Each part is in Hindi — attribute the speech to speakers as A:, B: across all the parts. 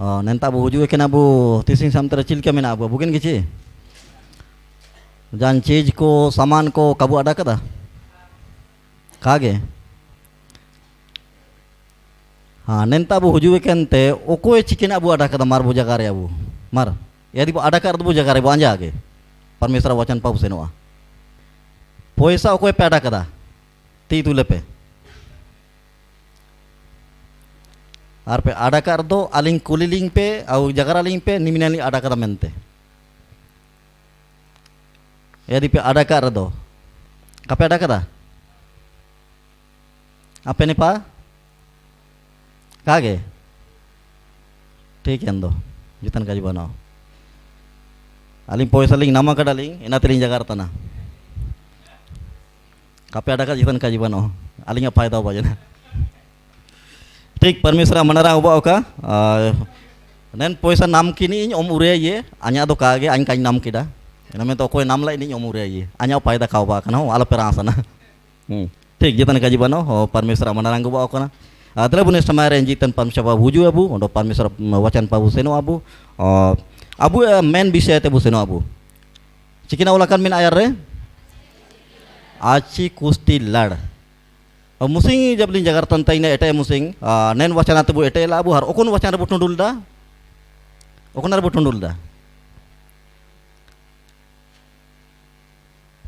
A: Nenta bu hujue kena bu tising samtera cil ke mena bu bukan gici. Jan चीज को सामान को काबू अड़ा कदा कागे हाँ नेंता बु हुजुए केनते ओकोए चिकेन अबु अड़ा कदा मार बु जगह रे अबु मार यदि बु अड़ा कर बु जगह रे बु आंजा आगे परमेश्वर वचन पाबु सेनोआ पैसा ओकोए पे अड़ा कदा ती तुले पे आर पे अड़ा कर दो अलिंग कुलिलिंग पे और जगह अलिंग पे निमिनाली अड़ा कदा मेनते यदि पे अड़ा कर दो कपे अड़ा कदा apa ni pa kage ठीक है दो जितन का जीवन अलिंग पैसा लिंग नामा कड़ा लिंग इना तेलिंग जगार तना कापे अड़ा का जितन का जीवन अलिंग फायदा हो बजना ठीक परमेश्वर मनरा उबा ओका नेन पैसा नाम किनी इन ओम उरे ये आन्या दो कागे आइन काइन नाम किदा ina men to koy nam lai ni ओम उरे ये आन्या फायदा खाओ बा कना आला पेरासना ठीक जितन का जीवन परमेश्वर मनरा उबा ओका Adala bunes tamare jitan pamsaba buju abu ondo parmesor wacan pabu seno abu abu men bisa te bu seno abu cikina ulakan min ayar re aci kusti lad musing jablin jagartan taina eta musing nen wacana te bu eta la abu har okon wacana bu tundul da okon ar bu tundul da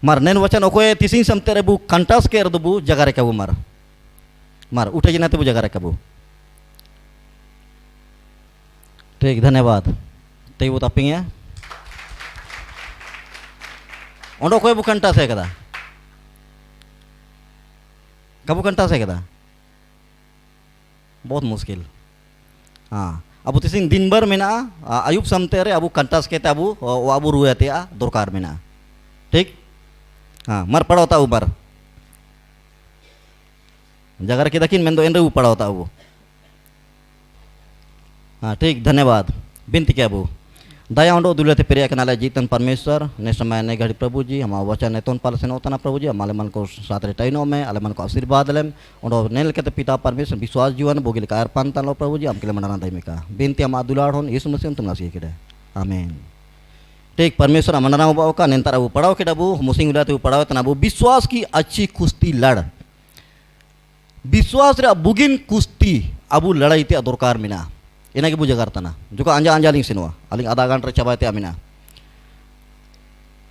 A: mar nen wacan okoy tising samtere bu kantas ke erdu bu jagare ka bu मार उठे जना ते बुझा कबू ठीक धन्यवाद ते वो तपिंग ओंडो कोई बुकंटा से कदा कबू कंटा से कदा बहुत मुश्किल हाँ अब तिसिंग दिन भर में ना आयुब समते रे अबू कंटास के अबू अबू रुएते दरकार में ना ठीक हाँ मर पड़ा होता ऊपर जगह के दकिन मैं तो एंड्रे ऊपर होता वो हाँ ठीक धन्यवाद बिनती क्या वो दया उंडो दुलते पेरिया के नाले जीतन परमेश्वर ने समय ने घड़ी प्रभु जी हमारा वचन ने तोन पाल से नोतना प्रभु जी हमारे मन को साथ रे टाइनो में हमारे मन को आशीर्वाद लेम उंडो नेल के पिता परमेश्वर विश्वास जीवन बोगिल कार पांता लो प्रभु जी हम के लिए मनाना दाई में का बिनती हम दुलाड़ होन यीशु मसीह तुम नासी के आमीन ठीक परमेश्वर मनाना वो का नेंतारा वो पढ़ाओ के डबू मुसिंग उलाते वो पढ़ाओ तना वो विश्वास की अच्छी कुश्ती लड़ विश्वास रे बुगिन कुश्ती अबू लड़ाई ते दरकार मिना इना के बुझा करता ना जो का अंजा अंजा लिंग सिनवा अलिंग आधा घंटा चबाते अमिना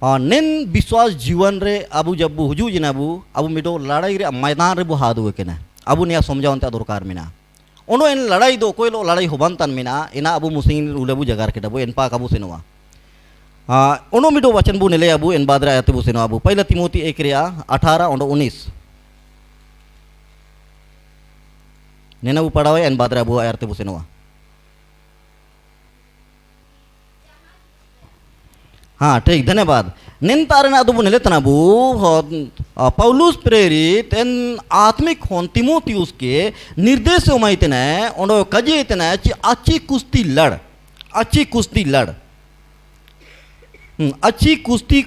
A: नेन विश्वास जीवन रे अबू जब हुजू जिनाबू अबू मिडो लड़ाई रे मैदान रे बु हादू केना अबू निया समझावन ते दरकार मिना ओनो इन लड़ाई दो कोई लो लड़ाई होबान तन मिना इना अबू मुसिंग उलेबू जगार के डबो इन पा कबू सिनवा ओनो मिडो वचन बु नेले अबू इन बादरा आयत बु सिनवा अबू पहला तिमोथी 1 रे 18 ओंडो 19 नेना वो पढ़ावे एन बादरा बुआ आयरते बुसेनवा हाँ ठीक धन्यवाद निंतारना दुबु नेले तनाबू पौलुस प्रेरित एन आत्मिक होन तिमोथियुस के निर्देश उमाइतने ओंडो कजे इतने ची अच्छी कुश्ती लड़ अच्छी कुश्ती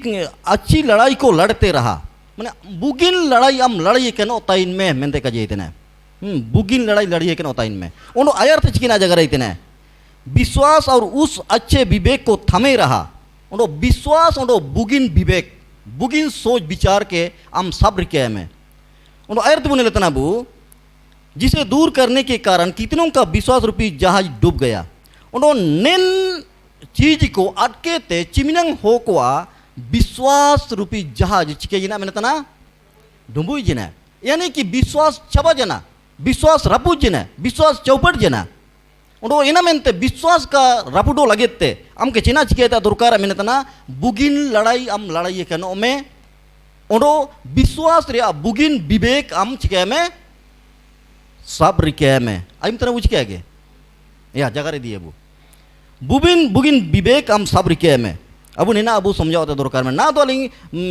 A: अच्छी लड़ाई को लड़ते रहा माने बुगिन लड़ाई हम लड़ाई के नो ताइन में मेंते कजे इतने बुगिन लड़ाई लड़िए के नौता इनमें उन्होंने आयर ते चिकिना जगह रही थे विश्वास और उस अच्छे विवेक को थमे रहा उन्होंने विश्वास उन्होंने बुगिन विवेक बुगिन सोच विचार के हम सब्र के में उन्होंने आयर ते बुने लेतना बू जिसे दूर करने के कारण कितनों का विश्वास रूपी जहाज डूब गया उन्होंने नेन चीज को अटके ते चिमिनंग हो को विश्वास रूपी जहाज चिके जिना मैंने तना डुबुई जिना यानी कि विश्वास चबा जना विश्वास रपुज जना विश्वास चौपट जना उन्हों इना मेनते विश्वास का रपुडो लगेते हम के चिना चिकेता दरकार मेनतना बुगिन लड़ाई हम लड़ाई के नो में उन्हों विश्वास रे बुगिन विवेक हम चिके में सब्र के में आइम तना बुझ के आगे या जगह रे दिए बुगिन विवेक हम सब्र के में अबू नेना अबू समझाओ दरकार में ना तो अलिंग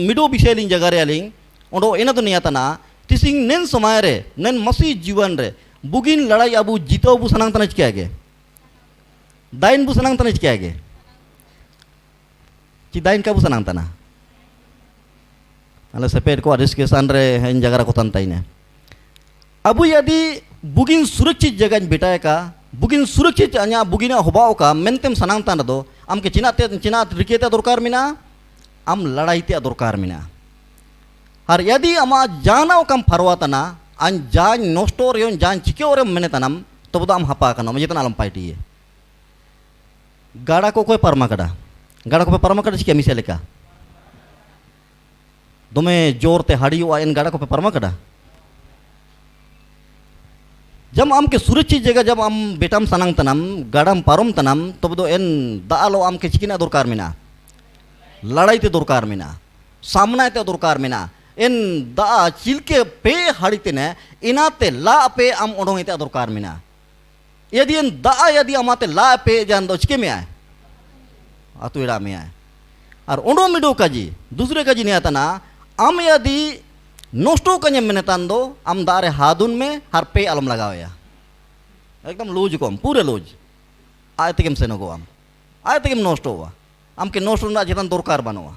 A: मिडो विषय लिंग जगह रे अलिंग उन्हों इना तो नहीं आता ना तिसिंग नेन समय रे नेन मसीह जीवन रे बुगिन लड़ाई अबू जीतो अबू सनांग तने चिके आगे दाइन बु सनांग तने चिके आगे ची दाइन का बु सनांग तना अले सेपेट को डिस्कशन रे इन जगह को तंताई ने अबू यदि बुगिन सुरक्षित जगह बिटाए का बुगिन सुरक्षित अन्या बुगिना होबाओ का मेंतेम सनांग तान दो आम के चिना रिकेते दरकार मिना आम लड़ाईते दरकार मिना और यदि आमा जाना कम फरवातना अन जान नोस्टोर यों जान चिके और मैंने तनम तो बता आम हपा करना मुझे तना आलम पार्टी है गाड़ा को कोई परमा कड़ा चिके मिसे लेका दोमे जोर ते हाड़ी हुआ इन गाड़ा को पे परमा कड़ा जब आम के सुरक्षित जगह जब आम बेटाम सनांग तनम गाड़ाम पारम तनम तब तो एन दालो आम के चिकिना दरकार मिना लड़ाई ते दरकार मिना सामना ते दरकार मिना एन दा चिलके पे हाड़ीते ने इनाते ला पे आम ओडों ते दरकार मिना यदि एन दा यदि आमाते ला पे जान दो चिके में आए आतु एड़ा में आए और ओडो मिडो काजी दूसरे काजी नहीं आता ना आम यदि नोस्टो कन्या मैंने तांदो आम दारे हादुन में हर पे आलम लगाओ या एकदम लूज को पूरे लूज आए तक से नको आए तक नोस्टो हुआ आम के नोस्टो ना जितना दरकार बनवा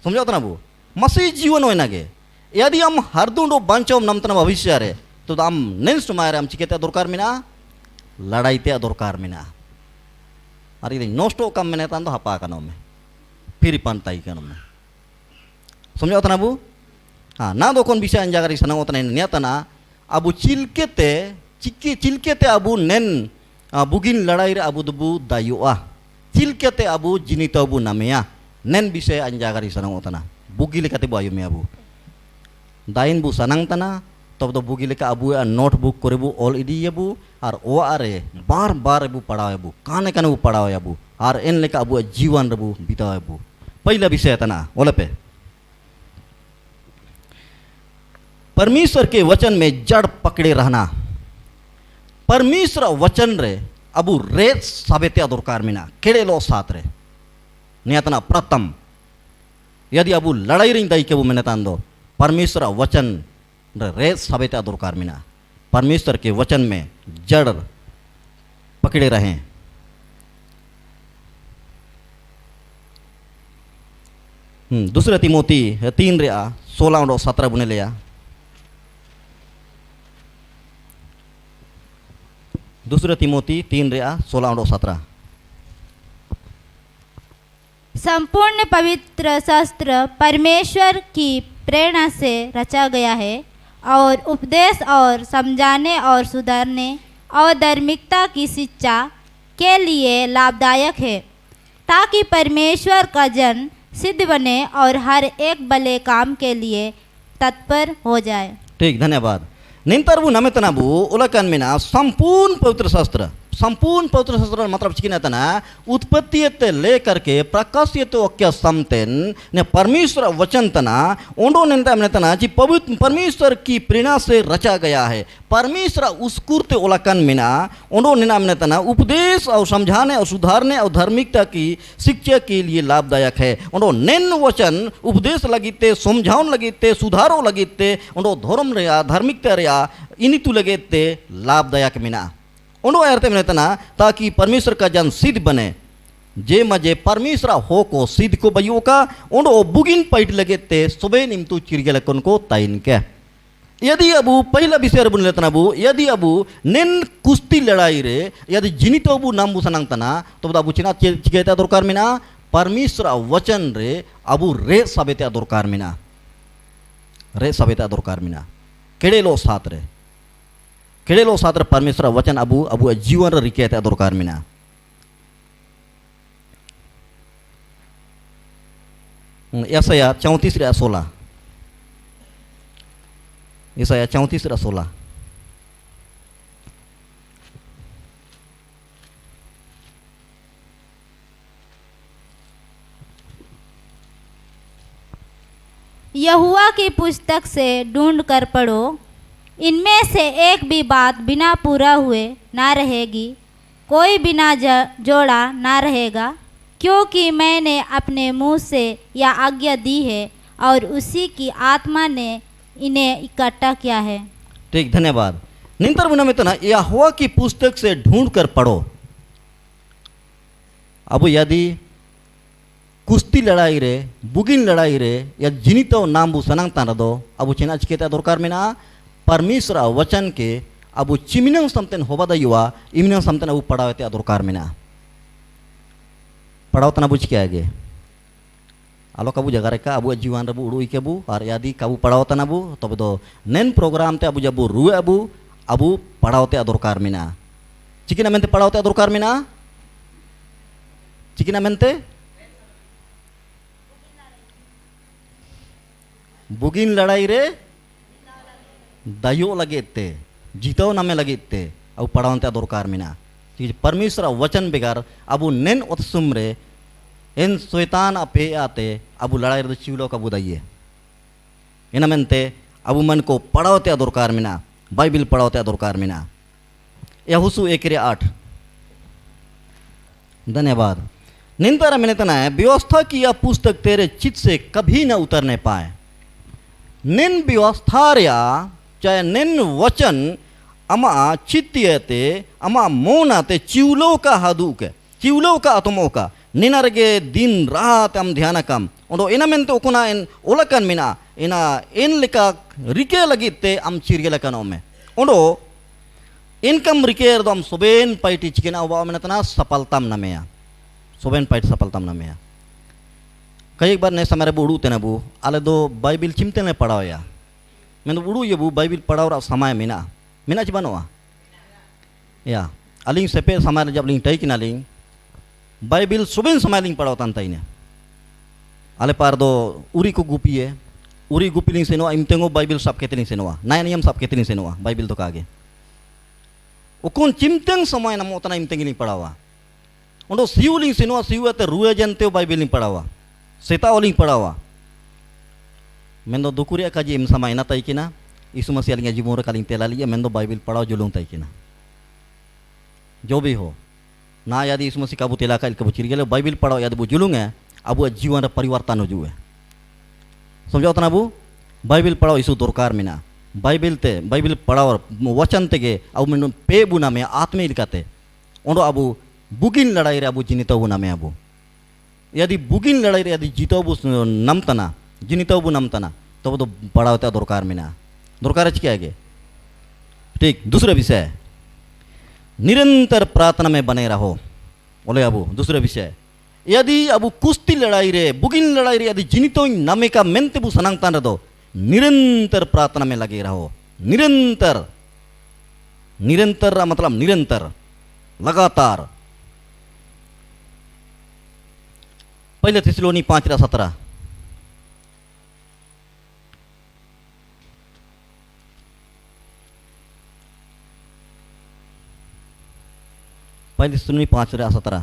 A: समझो ना वो मसी जीवन होना के यदि हम हर दूंडो बंचो नमतना भविष्य रे तो आम नेक्स्ट मारे आम चिकेते दरकार मिना लड़ाईते दरकार मिना अरे ये नोस्टो कम मैंने तांदो हपा कनो में फिर पंताई कनो में समझो ना वो हाँ ना दो कौन विषय अंजागरी सना होता नहीं निया तना अबू चिलके अबू नेन बुगिन लड़ाई रे अबू दबू दायुआ चिलके अबू जिनित अबू नामिया नेन विषय अंजागरी सना होता ना बुगी लेकाते बायु में अबू दाइन बु सनांग तना तब तो बुगी लेका अबू नोटबुक करे बु ऑल इडी अबू और ओ आरे बार बार अबू पढ़ाओ अबू काने काने बु पढ़ाओ अबू और एन लेका अबू जीवन रबू बिताओ अबू पहला विषय तना ओले पे परमेश्वर के वचन में जड़ पकड़े रहना परमेश्वर वचन रे अबू रेत साबेते दरकार मिना केड़े लो साथ रे नियतना प्रथम यदि अबू लड़ाई रिंग दाई के वो मैंने तांदो परमेश्वर वचन रे रेत साबेते दरकार मिना परमेश्वर के वचन में जड़ पकड़े रहें दूसरे तिमोती 3:16-17 बुने लिया दूसरे तिमोती 3:16-17
B: संपूर्ण पवित्र शास्त्र परमेश्वर की प्रेरणा से रचा गया है और उपदेश और समझाने और सुधारने और धार्मिकता की शिक्षा के लिए लाभदायक है ताकि परमेश्वर का जन सिद्ध बने और हर एक भले काम के लिए तत्पर हो जाए।
A: ठीक धन्यवाद निंतरबू नमेतनाबू उलकन मिना संपूर्ण पवित्र शास्त्र मतलब चिकिन तना उत्पत्ति लेकर के प्रकाशित वाक्य समतेन ने परमेश्वर वचन तना ओंडो नेता में तना जी पवित्र परमेश्वर की प्रेरणा से रचा गया है परमेश्वर उसकुर्ते उलकन मिना ओंडो नेना में तना उपदेश और समझाने और सुधारने और धार्मिकता की शिक्षा के लिए लाभदायक है ओंडो नेन वचन उपदेश लगिते समझाउन लगिते सुधारो लगिते ओंडो धर्म रेया धार्मिकता रेया इनितु लगिते लाभदायक मिना उन्हों अर्थ में तना ताकि परमेश्वर का जन सिद्ध बने जे मजे परमेश्वर हो को सिद्ध को बयो का उन्हों बुगिन पैट लगे ते सुबह निम्तु चिरगल को ताइन के यदि अबू पहला विषय बुन लेतना अबू यदि अबू नेन कुश्ती लड़ाई रे यदि जिनित अबू नाम बुसनांग तना तो अबू चिना चिकेता दरकार मिना परमेश्वर वचन रे अबू रे साबेता दरकार मिना केड़े लो साथ रे केड़े लो सात्र परमेश्वर वचन अबू जीवन रिके दरकार मिना यसाया 34:16 यसाया 34:16
B: यहोवा की पुस्तक से ढूंढ कर पढ़ो इनमें से एक भी बात बिना पूरा हुए ना रहेगी कोई बिना जोड़ा ना रहेगा क्योंकि मैंने अपने मुंह से यह आज्ञा दी है और उसी की आत्मा ने इन्हें इकट्ठा किया है।
A: ठीक धन्यवाद निंतर बुना में तो ना यहोवा की पुस्तक से ढूंढ कर पढ़ो अब यदि कुश्ती लड़ाई रे बुगिन लड़ाई रे या जिनितो नाम बु सनांग तान दो अब चिना चिकेता दरकार में ना परमेश्वर वचन के abu ciminang samten hobada yuwa iminang samten abu padawate adorkar mina padawatan abu cike age alo kabu jaga reka abu jiwan rabu uru ike abu ar yadi kabu padawatan abu tobe do nen program te abu jabu ruwe abu padawate adorkar mina cikina mente padawate adorkar mina cikina mente बुगिन लड़ाई रे दायो लगे ते जीतो नामे लगे ते अब पढ़ावंते दरकार मिना परमेश्वर वचन बेगार अबु नेन उत्सुम रे एन शैतान अपे आते अबु लड़ाई रे चिवलो का बुदाइए इना मेंते अबु मन को पढ़ावते दरकार मिना बाइबिल पढ़ावते दरकार मिना यहोशू 1:8 धन्यवाद निंतर मैंने तना है व्यवस्था की यह पुस्तक तेरे चित्त से कभी न उतरने पाए निन व्यवस्था रिया चाहे निन वचन अमा चित्तियते अमा मोनाते चिवलो का हादुक चिवलो का आत्मो का निनरगे दिन रात हम ध्यान कम ओडो इना मेंते ओकुना इन ओलकन मिना इना इन लिका रिके लगिते हम चिरगे लकन ओमे ओडो इनकम रिकेर दम सोबेन पाइटी चिकना ओबा मेनतना सफलताम नमेया सोबेन पाइट सफलताम नमेया कई बार ने समय बुड़ू तेना बु आले दो बाइबिल चिमते ने पढ़ाओ या मैं तो बुड़ू ये बु बाइबिल पढ़ाओ रा समय मिना मिना चिबानोआ या अलिंग सेपे समय जब लिंग टाई किना लिंग बाइबिल सुबेन समय लिंग पढ़ाओ तान ताई ने आले पार दो उरी को गुपिए उरी गुपी लिंग सेनोआ इमतेंगो बाइबिल सब केते लिंग सेनोआ नाय नियम सब केते लिंग सेनोआ बाइबिल तो कागे उकुन चिमतेंग समय नमो तना इमतेंग लिंग पढ़ावा उंडो सिउ लिंग सेनोआ सिउ अते रुए जनते बाइबिल लिंग पढ़ावा सेता ओलिंग पढ़ावा मेंदो दुकुरिया काजी इम समय ना ताई किना यीशु मसीह लिंग जीवन रे कालिंग तेला लिया मेंदो बाइबिल पढ़ाओ जुलुंग ताई किना जो भी हो ना यदि यीशु मसीह काबू तेला काल कबू चिरगेले बाइबिल पढ़ाओ यदि बु जुलुंग है अबु जीवन रे परिवर्तन हो जुए समझो तना बु बाइबिल पढ़ाओ यीशु दरकार मिना बाइबिल पढ़ाओ वचन तेगे अब मेनो पे बुना में आत्मे लिकाते ओंडो अबु बुगिन लड़ाई रे अबु जिनितो बुना में अबु यदि बुगिन लड़ाई रे यदि जीतो बु नमतना जिनितो बु नमतना तो वो तो पढ़ाओते दरकार मिना दरकार है क्या है ठीक दूसरा विषय निरंतर प्रार्थना में बने रहो बोले अबु दूसरा विषय यदि अबु कुश्ती लड़ाई रे बुगिन लड़ाई रे यदि जिनितो नमे का मेंते बु सनांगतान रे दो निरंतर प्रार्थना में लगे रहो निरंतर निरंतर मतलब निरंतर लगातार पहले थिस्सलुनी 5:17 पहले थिस्सलुनी 5:17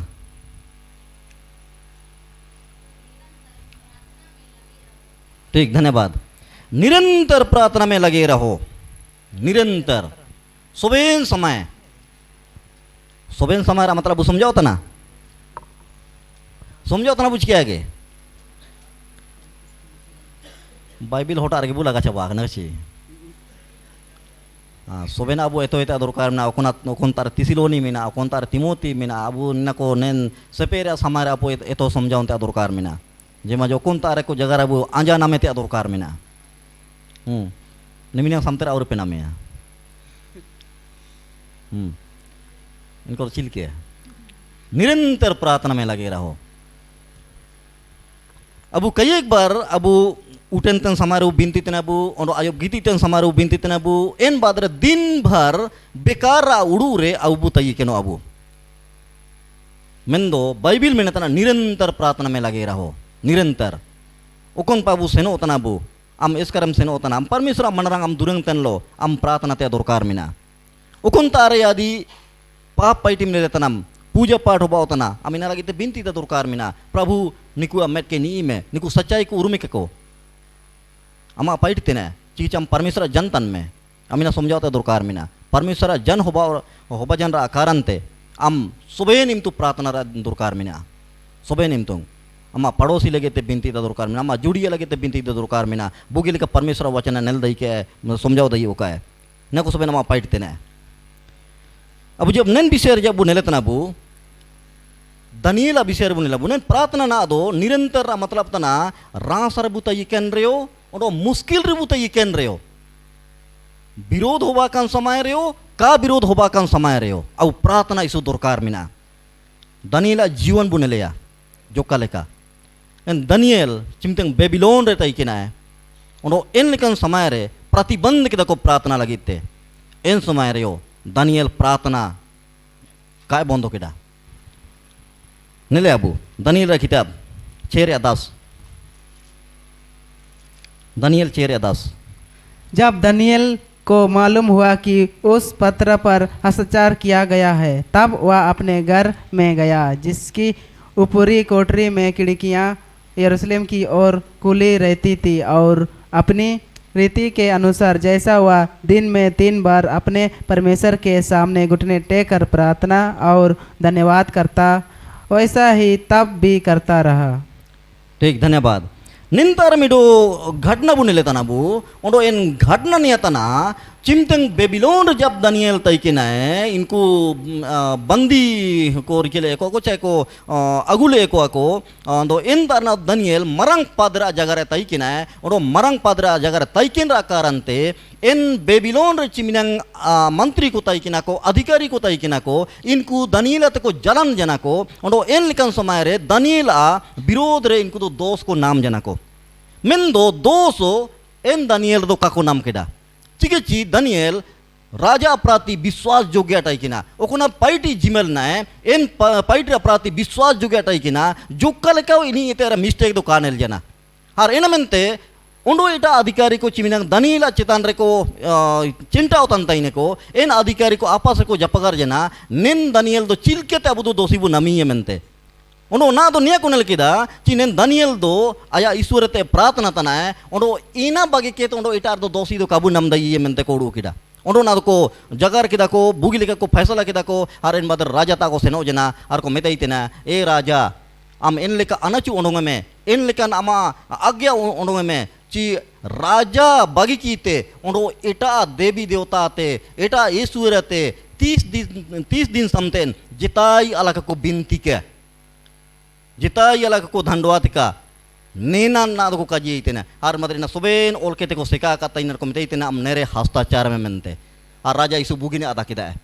A: ठीक धन्यवाद निरंतर प्रार्थना में लगे रहो निरंतर सुबेन समय रा मतलब समझाओ तना समझो तना बुझ के आगे बाइबिल होटार के बुला गाचा वागना छि सोबेना अबु एतो एता दरकार ना ओकोन तार तिसिलोनी मिना ओकोन तार तिमोती मिना अबु नको नेन सेपेरा समारा अबु एतो समझाउन ता दरकार मिना जेमा जो कोन तार को जगह अबु आंजा नामे ते दरकार मिना निमिना समतरा और पेना में इनको चिल के निरंतर प्रार्थना में लगे रहो अबु कई एक बार अबु उठन तन समारोह बिनती तन अबु और आयो गीती तन समारोह बिनती तन अबु एन बाद रे दिन भर बेकार उड़ू रे अबु तई केनो अबु मेंदो बाइबिल में तना निरंतर प्रार्थना में लगे रहो निरंतर उकोन पाबु सेनो तना अबु आम इसकरम सेनो तना आम परमेश्वर मनरंग आम दुरंग तन लो आम प्रार्थना ते दरकार मिना उकोन तारे यदि पाप पाइटिम ले तनम पूजा पाठ होबा तना आमिना लगी ते बिनती ते दरकार मिना प्रभु निकु अमेट के नी में निकु सच्चाई को उरुमे को अमा पाइट तेने चीचम परमेश्वर जनतन में अमिना समझाते दरकार मिना परमेश्वर जन होबा जन रा कारणते आम सुबह निम तु प्रार्थना रा दरकार मिना सुबह निम तु अमा पड़ोसी लगे ते बिनती ते दरकार मिना अमा जुड़िया लगे ते बिनती ते दरकार मिना बुगिल का परमेश्वर वचन नेल दई के समझाओ दई ओका है न को सुबह नमा पाइट तेने अब जब नन विषय जब बु नेले तना बु दनियला विषय बु नेला बु नन प्रार्थना ना दो निरंतर मतलब तना रासर बु तई केन रेयो और मुश्किल रे बु तई केन रेयो विरोध होबा कान समय रेयो का विरोध होबा कान समय रे अब प्रार्थना इसु दरकार मिना दानियल जीवन बुनेलेया जोका लेका एन दानियल चिमतंग बेबीलोन रे तई किना उनो इन लेकन समय रे प्रतिबंध के को प्रार्थना लगिते इन समय रे दानियल प्रार्थना काय बंद केडा नेले अबू दानियल रे किताब 6:10 दानियल 6:10
C: जब दानियल को मालूम हुआ कि उस पत्र पर हस्ताक्षर किया गया है तब वह अपने घर में गया जिसकी ऊपरी कोठरी में खिड़कियां यरूशलेम की ओर खुली रहती थी और अपनी रीति के अनुसार जैसा वह दिन में 3 बार अपने परमेश्वर के सामने घुटने टेक कर प्रार्थना और धन्यवाद करता वैसा ही तब भी करता रहा।
A: ठीक धन्यवाद निंतर मिडो घटना बुने लेता ना बू उनको इन घटना नहीं आता ना चिमतंग बेबीलोन जब दानियल तय के ना इनको बंदी को रिकेले को चाहे को अगुले को तो इन तरना दानियल मरंग पादरा जगह तय के ना उनको मरंग पादरा जगह तय के ना कारण ते इन बेबीलोन चिमिनंग मंत्री को तय के ना को अधिकारी को तय के ना को इनको दानियल को जलन जना को उनको इन लिखन समय रे दानियल विरोध रे इनको तो दोष को नाम जना को मेन दो दोषो इन दानियल दो काको नाम केडा चिकेची दानियल राजा प्राति विश्वास योग्य टाइकिना ओकुना पाइटी जिमेल ना इन पाइटी प्राति विश्वास योग्य टाइकिना जोक्का लेका इनी इतेरा मिस्टेक दो कानेल जना हार एना मेंते उंडो इटा अधिकारी को चिमिनंग दानियल चितान रे को चिंता होतन ताइने को इन अधिकारी को आपस को जपगर जना निन दानियल दो चिलकेते अबुदो दोषीबु नमीये मेंते उन्हों ना तो निया कुनल किदा चिनेन दानियल दो आया ईश्वर ते प्रार्थना तना है उन्हों इना बागे के तो उन्हों इटार दो दोषी दो काबू नम दई ये मेंते कोडू किदा उन्हों ना को जगर किदा को बुगी लेका को फैसला किदा को हर इन बदर राजा ता को सेनो जना हर को मेते इतना ए राजा आम इन लेका अनचु उन्हों में इन लेका आमा आज्ञा उन्हों में ची राजा बागी कीते उन्हों इटा देवी देवता ते इटा ईश्वर ते 30 दिन समतेन जिताई अलग को बिनती के जिताई अलग को धंडवात का नेना ना को काजी इतना हर मदरिना सुबेन ओल के को सिका का तैनर को मिते इतना हम नेरे हस्ताचार में मनते और राजा इस बुगी ने अदा किदा है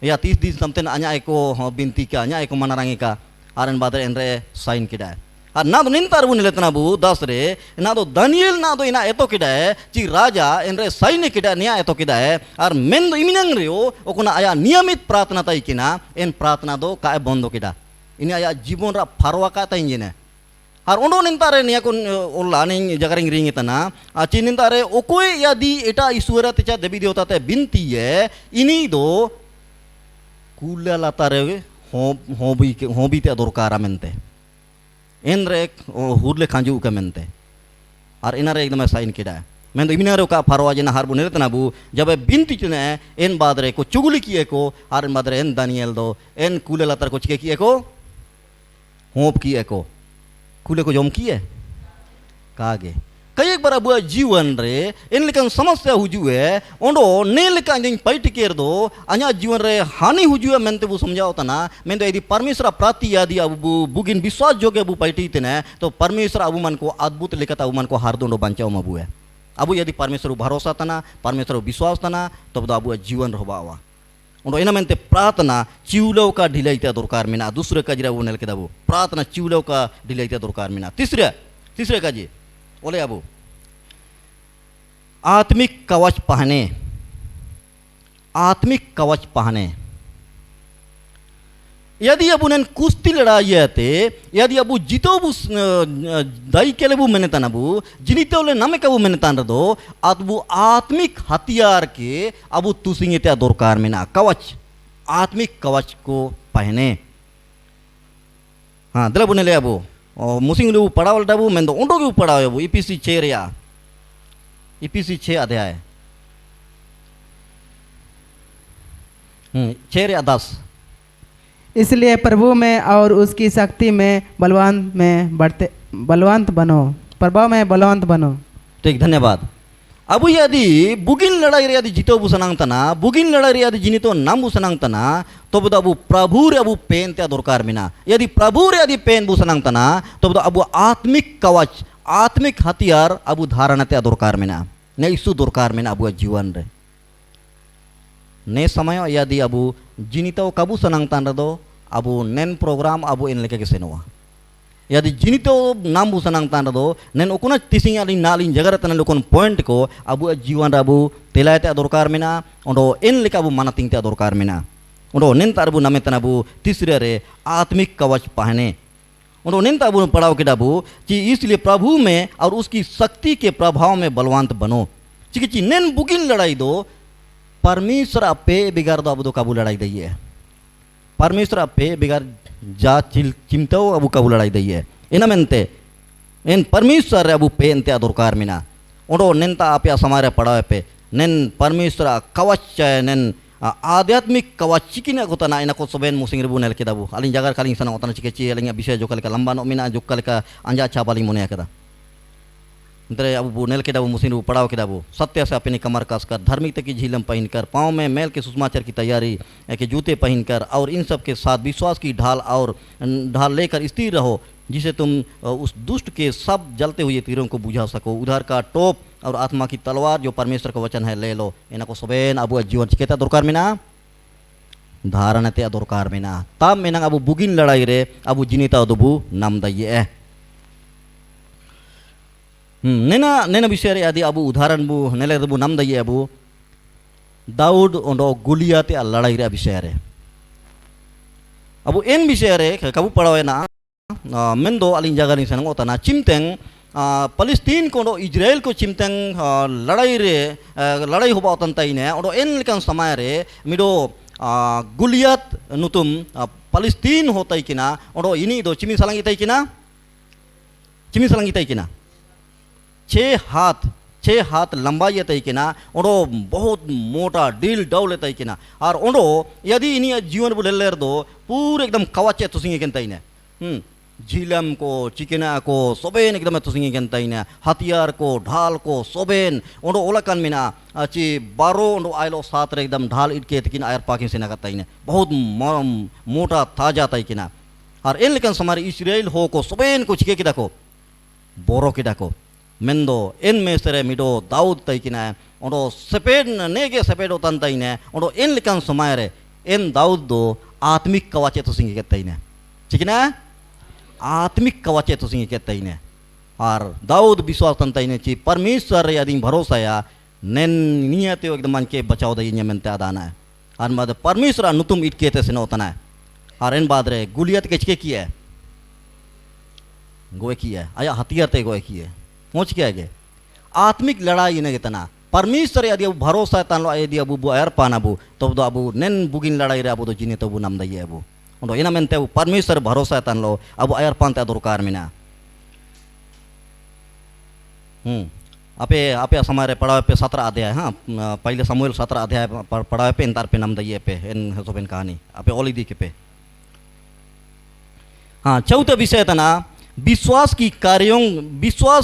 A: या 30 दिन समते अन्या एको बिनती का अन्या एको मनारंगी का आरन बादर एनरे साइन किदा है और ना तो निंतार बुने लेतना बु 10 रे ना तो दानियल ना तो इना एतो किदा है ची राजा एनरे साइन किदा निया एतो किदा है और मेन दो इमिनंग रियो ओकुना आया नियमित प्रार्थना ताई किना इन प्रार्थना दो काय बंदो किदा ini ayah jibon rak farwa kata injine har ondo nintare niya kon olane jagaring ring itana aci nintare okoi ya di eta isuera techa debi deota te binti ye ini do kula latare hobi te dorkara mente enre hurle khanju ka mente ar inare ekdam sign kida men do iminare ka farwa jena har bunere tana bu jabe binti tene en badre ko chuguli kiye ko ar badre en Daniel do en kula latar ko chike kiye ko hope की एको कुले को जम किए कागे कई एक बार बुआ जीवन रे इन लेकिन समस्या हुजुए ओंडो ने लेकिन जिन पाइट केर दो अन्या जीवन रे हानि हुजुए मेंते बु समझाओ तना मेंदो यदि परमेश्वर प्राति यदि अबु बुगिन विश्वास जोगे अबु पाइटी तने तो परमेश्वर अबु मन को अद्भुत लेकत अबु मन को हारदोंडो बंचाओ मबुए अबु यदि परमेश्वर भरोसा तना परमेश्वर विश्वास तना तब तो अबु जीवन रहबावा उन्हों इना मेंते प्रार्थना चिउलो का ढिलाईते दरकार मिना दूसरे का जिरा वो नेल के दाबू प्रार्थना चिउलो का ढिलाईते दरकार मिना तीसरे का जी बोले अबू आत्मिक कवच पहने यदि अबू ने कुश्ती लड़ाई थे यदि अबू जीतो बु दाई के लेबू मैंने तनाबू जिनीते बोले नमे कबू मैंने तान दो अबू आत्मिक हथियार के अबू तुसिंगे त्या दरकार में ना कवच आत्मिक कवच को पहने हाँ दिला बुने ले अबू मुसिंग लेबू पढ़ावल डाबू मैं तो उंडो के पढ़ाओ अबू EPC 6 रिया EPC 6 अध्याय 6 रिया 10
C: इसलिए प्रभु में और उसकी शक्ति में बलवंत बनो प्रभु में बलवंत बनो।
A: ठीक धन्यवाद। अब यदि बुगिन लड़ाई रे यदि जीतो बुसनांग तना बुगिन लड़ाई रे यदि जिनितो नाम बुसनांग तना तो बदा अबू प्रभु रे अबू पेन त्या दरकार मिना यदि प्रभु रे यदि पेन बुसनांग तना तो बदा अबू आत्मिक कवच आत्मिक हथियार अबू धारण त्या दरकार मिना ने इसु दरकार मिना अबू जीवन रे ने समय यदि अबू जिनितो कबू सनंग तान रदो अबू नेन प्रोग्राम अबू इन लेके सेनोआ यदि जिनितो नाम बू सनंग तान रदो नेन उकुना तिसिंग अलिन नालिन जगह तन लोकन पॉइंट को अबू जीवन अबू तेलायते दरकार मेना ओंडो इन लेके अबू मानतिंग ते दरकार मेना ओंडो नेन तारबू नमे तनाबू तीसरे रे आत्मिक कवच पहने ओंडो नेन ताबू पढ़ाओ के डाबू कि इसलिए प्रभु में और उसकी शक्ति के प्रभाव में बलवंत बनो चिकिची नेन बुगिन लड़ाई दो परमेश्वर अपे बिगाड़ दो अबू दो काबू लड़ाई दई है परमेश्वर अपे बिगाड़ जा चिमतो अबू काबू लड़ाई दई है इना मेनते इन परमेश्वर अबू पे इंते अदरकार मिना ओंडो नेनता आपया समारे पढ़ाओ पे नेन परमेश्वर कवच नेन आध्यात्मिक कवच चिकिन अगुतना इना को सोबेन मुसिंग रिबू नेल केदाबू अलिन जगह कालिंग सना ओतना चिकेची अलिंग विषय जो कलका लंबा नो मिना जो कलका अंजा चाबाली मुने कदा अंतरे अबू नेल केदाबू मुसिंग रिबू पढ़ाओ केदाबू सत्य से अपनी कमर कसकर धार्मिकता की झीलम पहनकर पाँव में मेल के सुषमाचार की तैयारी के जूते पहनकर और इन सब के साथ विश्वास की ढाल लेकर स्थिर रहो जिसे तुम उस दुष्ट के सब जलते हुए तीरों को बुझा सको उधार का टोप और आत्मा की तलवार जो परमेश्वर का वचन है ले लो इना को सोबेन अबू जीवन चिकेता दरकार मेना धारण ते दरकार मेना तब मेना अबू बुगिन लड़ाई रे अबू जिनिता दुबू नाम दइए नेना विषय रे यदि अबू उदाहरण बू नेले दुबू नाम दइए अबू दाऊद ओंडो गुलिया ते लड़ाई रे विषय रे अबू इन विषय रे कबू पढ़ावे ना मेंदो अलिन जगह नि सनंग ओतना चिमतेंग पलिस्तीन को इजराइल को चिमतेंग लड़ाई होबा तंताइने ओडो एन लेकन समय रे मिडो गुलियत नुतुम पलिस्तीन होताई किना ओडो इनी दो चिमी सलंगी ताई किना 6 हाथ लंबाई तई किना ओडो बहुत मोटा डील डाउल तई किना और ओडो यदि इनी जीवन बुलेर दो पूरे एकदम कवचे तुसिंगे केनताइने झीलम को चिकना को सोबेन एकदम तुसिंगे केनताइने हथियार को ढाल को सोबेन ओडो ओलकन मिना ची बारो ओडो आइलो साथ रे एकदम ढाल इटके तकिन आयर पाकिन सेना कताइने बहुत मोटा ताजा तई किना और इन लेकन समारे इस्राएल हो को सोबेन को चिके किदा को बोरो किदा को मेंदो इन में से मिडो दाऊद तई किना ओडो सेपेड नेगे सेपेडो तंताइने ओडो इन लेकन समय रे इन दाऊद दो आत्मिक कवचे तुसिंगे केताइने चिकना आत्मिक कवचे तुसिंगे केताइने और दाऊद विश्वास तंताइने ची परमेश्वर यदि भरोसा या नेन नियते एकदम मन के बचाव दई मेनते आदाना है और बाद परमेश्वर नुतुम इटके ते से नोतना है और इन बाद रे गुलियत के चिके किया गोए किया आया हथियार ते गोए किया पहुँच क्या है आत्मिक लड़ाई ने कितना परमेश्वर यदि अब भरोसा तान लो यदि अबू अयर पान अबू तो अबू नेन बुगिन लड़ाई रे अबू तो जिने तो अबू नाम दइए अबू ओंडो इना मेनते अबू परमेश्वर भरोसा तान लो अबू अयर पान ते दरकार मिना आपे समारे पढ़ावे पे 17 अध्याय हाँ पहले समूएल 17 अध्याय पढ़ावे पे इंतार पे नाम दइए पे इन हसोबेन कहानी आपे ओली दी के पे हाँ चौथा विषय तना विश्वास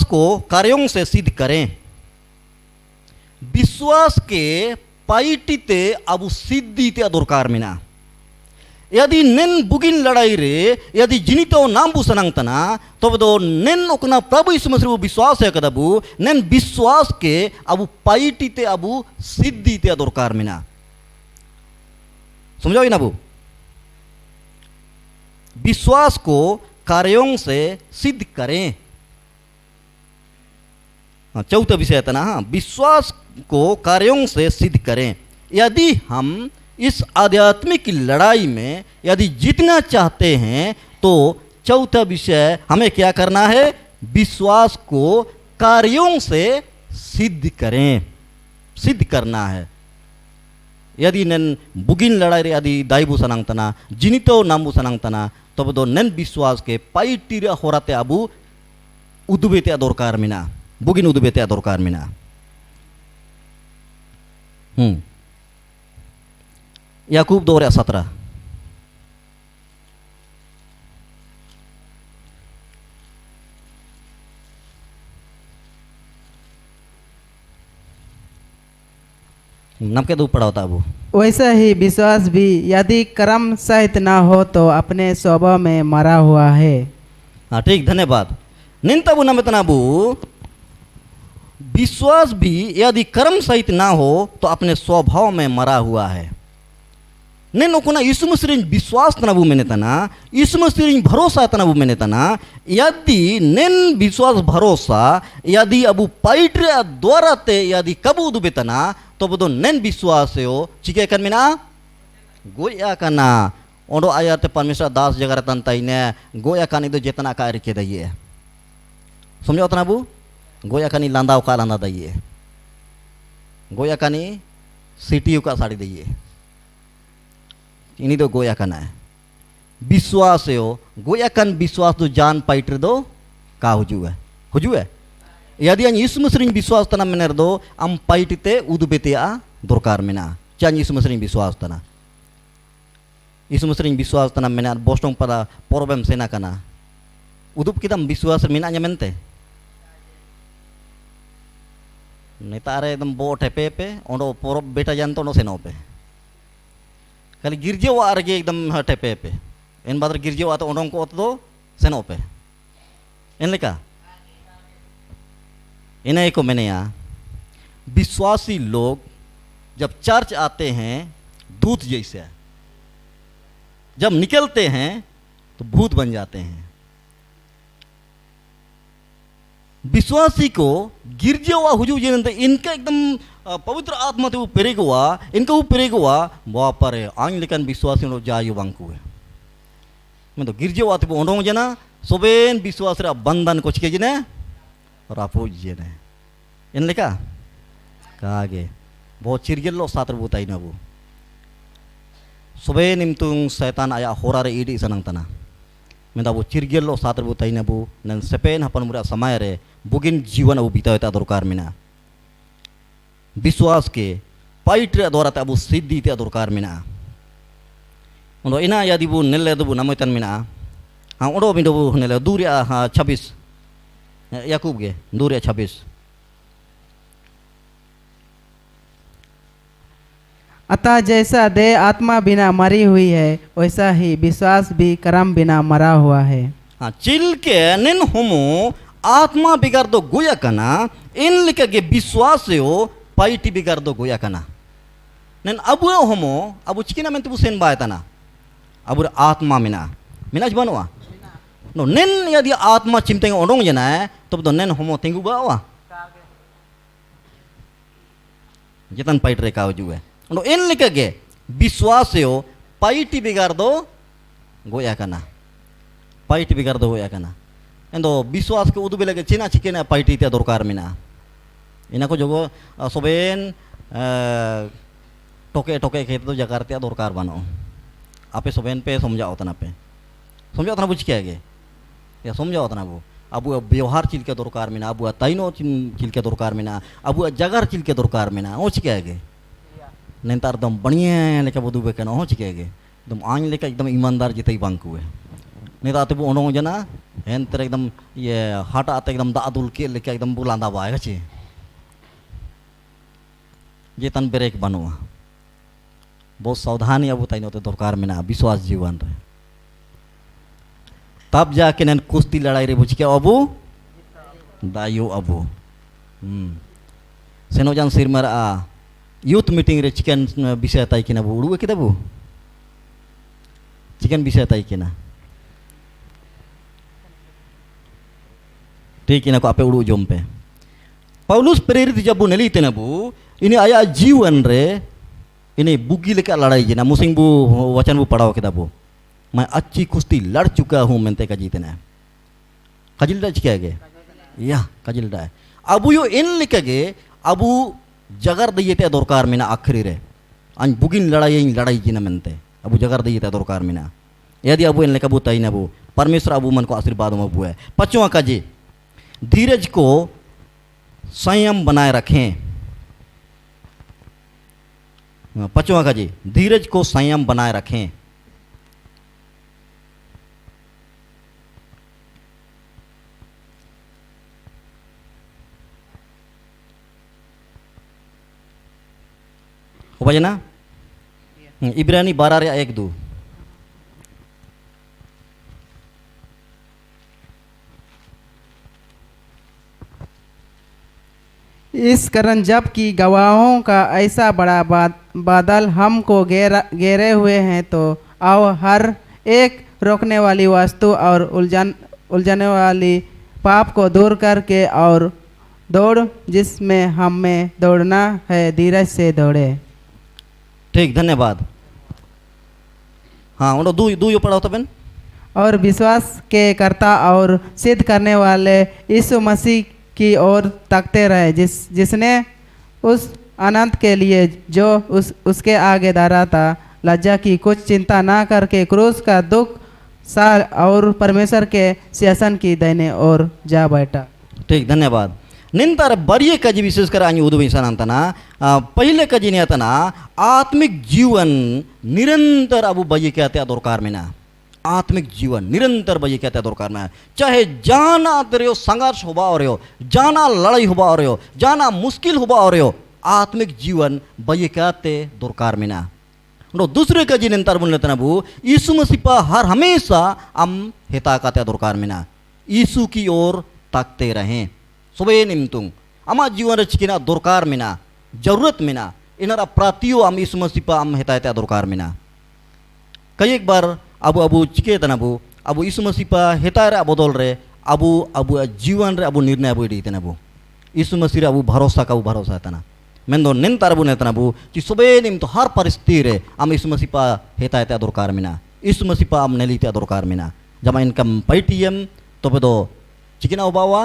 A: को कार्यों से सिद्ध करें विश्वास के पाइटिते अबू सिद्धि ते दरकार मिना यदि नेन बुगिन लड़ाई रे यदि जिनितो नाम बू सनंग तना तो दो नेन ओकना प्रभु यीशु मसीह विश्वास है कदबू नेन विश्वास के अबू पाइटिते अबू सिद्धि ते दरकार मिना समझो ना अबू विश्वास को कार्यों से सिद्ध करें चौथा विषय था ना विश्वास को कार्यों से सिद्ध करें यदि हम इस आध्यात्मिक लड़ाई में यदि जीतना चाहते हैं तो चौथा विषय हमें क्या करना है विश्वास को कार्यों से सिद्ध करना है यदि नेन बुगिन लड़ाई रे यदि दाइबू सनांगतना जिनितो नामबू सनांगतना तब दो नेन विश्वास के पाइटिरा होराते अबू उदुबेते दरकार मिना बुगिन उदुबेते दरकार मिना याकूब 2:17 नमके दो पढ़ा होता अबू
C: वैसा ही विश्वास भी यदि कर्म सहित ना हो तो अपने स्वभाव में मरा हुआ है
A: हाँ ठीक धन्यवाद निंतबू नमतनाबू विश्वास भी यदि कर्म सहित ना हो तो अपने स्वभाव में मरा हुआ है। నేను కొన యేసుమసిరిని విశ్వాస తనబు మెనేతన యేసుమసిరిని భరోసా తనబు మెనేతన यदि नेन विश्वास भरोसा यदि अबु पाइट्रे द्वाराते यदि कबू दुबेतना तो बदो नेन विश्वास हो चिके कर मिना गोया कना ओंडो आयाते परमेश्वर दास जगह तंताइने गोया कानी दो जेतना का रिके दइए समझो तना बु गोया कानी लांदाव का लांदा दइए गोया कानी सिटी का साड़ी दइए ini do goya kana है विश्वास हो गोया कन विश्वास तो जान पाइटर दो का हुजू है यदि अन यीशु मसीह विश्वास तना मेनर दो अम पाइटते उदुबेते आ दरकार मेना चान यीशु मसीह विश्वास तना यीशु मसीह विश्वास तना मेना बोस्टों पदा प्रॉब्लम सेना कना उदुब किदम विश्वास मेना न्यमेंते नेतारे एकदम बोट है पे ओंडो पोरो बेटा जानतो नो सेनो पे खाली गिरजे वा आरगे एकदम हटे पे इन बादर गिरजे वा तो ओंडों को तो सेनो पे इन लेका इन्हें को मैंने यहाँ विश्वासी लोग जब चर्च आते हैं दूत जैसे जब निकलते हैं तो भूत बन जाते हैं। विश्वासी को गिरजे हुआ हुजू जी इनका एकदम पवित्र आत्मा तो पेरेग हुआ इनका वो पेरेग हुआ बापर है आंग लेकिन विश्वासी लोग जायु बांकु है मैं तो गिरजे हुआ तो ओंडों जना सोबेन विश्वास रे बंधन को चिके जने और आपो जने इन लेका कागे बहुत चिरगेलो सातर बुताई ना वो सोबेन इम्तुंग शैतान आया होरा रे इडी सनंग तना मैं तो वो चिरगेलो सातर बुताई ना वो नन सेपेन हपन मुरा समय रे बुगिन जीवन वो बीता होता दरकार मिना विश्वास के पाइट्रे द्वारा ते अबु सिद्धि ते दरकार मिना उनो इना यदि वो नेले दबु नमोतन मिना हाँ उड़ो मिडो वो नेले दूरिया हाँ 26 याकूब के दूरिया 26
C: अतः जैसा देह आत्मा बिना मरी हुई है वैसा ही विश्वास भी कर्म बिना मरा हुआ है।
A: हाँ चिल के निन होमो आत्मा बिगाड़ दो गोया कना इन लिखे के विश्वास से हो पाइटी बिगाड़ दो गोया कना निन अबु होमो अबु चिकिना में तो सेन बायता ना अबु आत्मा मिना मिना जबानवा नो निन यदि आत्मा चिमतेंग ओंडोंग जना है तो निन होमो तेंगु बावा जितन पाइट रे का हुजू है नो इन लिखे के विश्वास से हो पाइटी बिगाड़ दो गोया कना पाइटी बिगाड़ दो गोया कना एंदो विश्वास के उदु बेले चिना चिकेना पाइटी ते दरकार मिना इना को जोगो सोबेन टोके टोके खेत तो जगार ते दरकार बनो आपे सोबेन पे समझाओ तना बुझ के आगे या समझाओ तना वो अबु व्यवहार चिल के दरकार मिना अबु ताइनो चिल के दरकार मिना अबु जगार चिल के दरकार मिना ओ चिके आगे नेतार दम बढ़िया लेके बुदु बेकन ओ चिके आगे एकदम आंग लेके एकदम ईमानदार जिते ही बांकु है नेता ते ओंडों जना हेन तेरे एकदम ये हाटा आते एकदम दादुल के लेके एकदम बुलांदा बाएगा ची ये तन ब्रेक बनवा बहुत सावधानी अब ताई नोते दरकार में ना विश्वास जीवन रे तब जाके नन कुश्ती लड़ाई रे बुझ के अबू दायो अबू सेनो जान सिर मर आ यूथ मीटिंग रे चिकन विषय ताई किना बु उड़ुए किदा बु चिकन विषय ताई किना ठीक इना को आपे उड़ू जोम पे पौलुस प्रेरित जब नेली तेना बु इनी आया जीवन रे इनी बुगी लेका लड़ाई जना मुसिंग बु वचन बु पढ़ाओ किदा बु मैं अच्छी कुश्ती लड़ चुका हूँ मेंते का जीतना कजिलडा चिकागे या कजिलडा अबु यो इन लिखगे अबु जगर दइते दरकार मिना आखिरी रे अन बुगिन लड़ाई जिना मेंते अबु जगर दइते दरकार मिना यदि अबु इन लेका बु ताइना बु परमेश्वर अबु मन को आशीर्वाद में बु है पचवा का जी धीरज को संयम बनाए रखें पचवा का जी धीरज को संयम बनाए रखें हो बजना इब्रानी 12 रे 1-2
C: इस कारण जबकि गवाहों का ऐसा बड़ा बादल हमको घेरे हुए हैं तो आओ हर एक रोकने वाली वस्तु और उलझाने वाली पाप को दूर करके और दौड़ जिसमें हमें दौड़ना है धीरज से दौड़े।
A: ठीक, धन्यवाद। हाँ, उन्होंने दू यो पढ़ा तो बेन।
C: और विश्वास के कर्ता और सिद्ध करने वाले यीशु मसीह की ओर ताकते रहे जिसने उस अनंत के लिए जो उसके आगे धरा था लज्जा की कुछ चिंता ना करके क्रूस का दुख सह और परमेश्वर के शासन की दाहिने ओर जा बैठा।
A: ठीक, धन्यवाद। निंतर बरिये कजी विशेषकर आणि उदविसन अंतना पहिले कजी ने अतना आत्मिक जीवन निरंतर अबू बये के त्या दरकार में ना आत्मिक जीवन निरंतर बये के त्या दरकार में चाहे जाना तेरे संघर्ष होबा और हो जाना लड़ाई होबा और हो जाना मुश्किल होबा और हो आत्मिक जीवन बये के ते दरकार में ना नो दूसरे कजी निंतर बोलने तना बू यीशु मसीह पर हर हमेशा हम हिता का त्या दरकार में ना यीशु की ओर ताकते रहें सुबह निमतुंग अमा जीवन चिकिना दरकार में ना जरूरत में ना इनर अपराधियों हम यीशु मसीह पर हम हिता त्या दरकार में ना कई एक बार अबू चिके तनाबू अबू यीशु मसीह पर हिता रे बदल रे अबू जीवन रे अबू निर्णय अबू दी तनाबू यीशु मसीह रे अबू भरोसा का भरोसा तना मेंदो निंतर अबू ने तनाबू कि सुबह निम तो हर परिस्थिति रे हम यीशु मसीह पर हिता त्या दरकार में ना यीशु मसीह पर हम नेली त्या दरकार में ना जमा इनकम पैटीएम तो बेदो चिकिना उबावा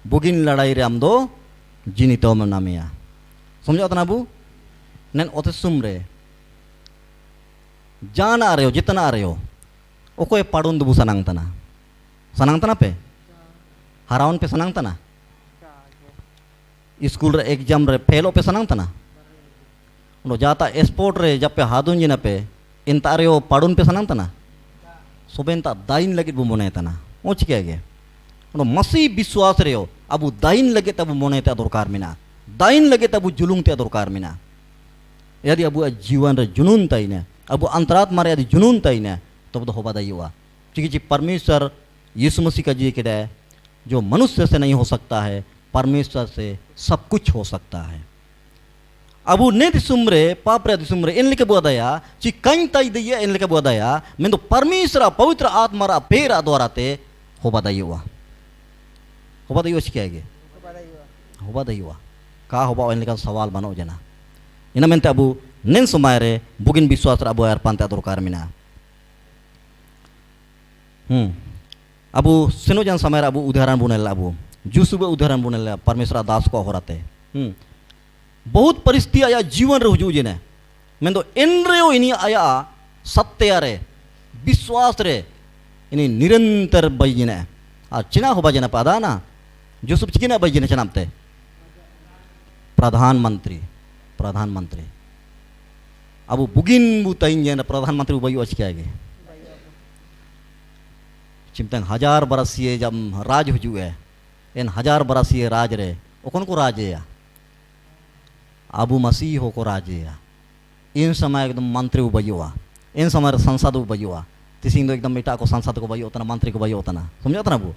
A: बुगिन लड़ाई रे हम दो जीनितो में नामिया समझो तनाबू नन ओते सुमरे जान आ रहे हो जितना आ रहे हो ओको पाड़ून दुबू सनांग तना पे हरावन पे सनांग तना स्कूल रे एग्जाम रे फेलो पे सनांग तना उनो जाता स्पोर्ट रे जब पे हादुन जिना पे इन तारे हो पाड़ून पे सनांग तना सुबह ता दाइन लगे बु मोने तना ओ चिके गे उनो मसीह विश्वास रे हो अबू दाइन लगे तब मोने ते दरकार मिना दाइन लगे तब जुलूंग ते दरकार मिना यदि अबू जीवन रे जुनून ताई ने अब अंतरात्मा रे यदि जुनून तई ने तब तो होबा दई हुआ क्योंकि परमेश्वर यीशु मसीह का जी के जो मनुष्य से नहीं हो सकता है परमेश्वर से सब कुछ हो सकता है अबू ने दिसुमरे पाप रे दिसुमरे इन लेके बोदया ची कई तई दई इन लेके बोदया मैं तो परमेश्वर पवित्र आत्मा रा पेरा द्वारा ते होबा दई हुआ क्या है होबा दई हुआ का होबा इन लेका सवाल बनो जना इन मेंते अबू निन समय रे बुगिन विश्वास अबू यार पांते दरकार मिना अबू सिनो जन समय अबू उदाहरण बुनेला अबू जुसुबे उदाहरण बुनेला परमेश्वर दास को होराते बहुत परिस्थिति आया जीवन रे हुजू जिने मैं तो इन रे इनी आया सत्य रे विश्वास रे इनी निरंतर बयिने आ चिना होबा जना पादा ना जुसुब चिकिना बयिने चनामते प्रधानमंत्री अब बुगिन बुताइन जन प्रधानमंत्री उबयु अच्छी क्या गे चिमतंग 1000 बरस ये जब राज हुजू है इन 1000 बरस ये राज रे ओकन को राज है अबू मसीह हो को राज है इन समय एकदम मंत्री उबयुआ इन समय संसद उबयुआ तिसिंग एकदम बेटा को संसद को बयो उतना मंत्री को बयो उतना समझो तना बू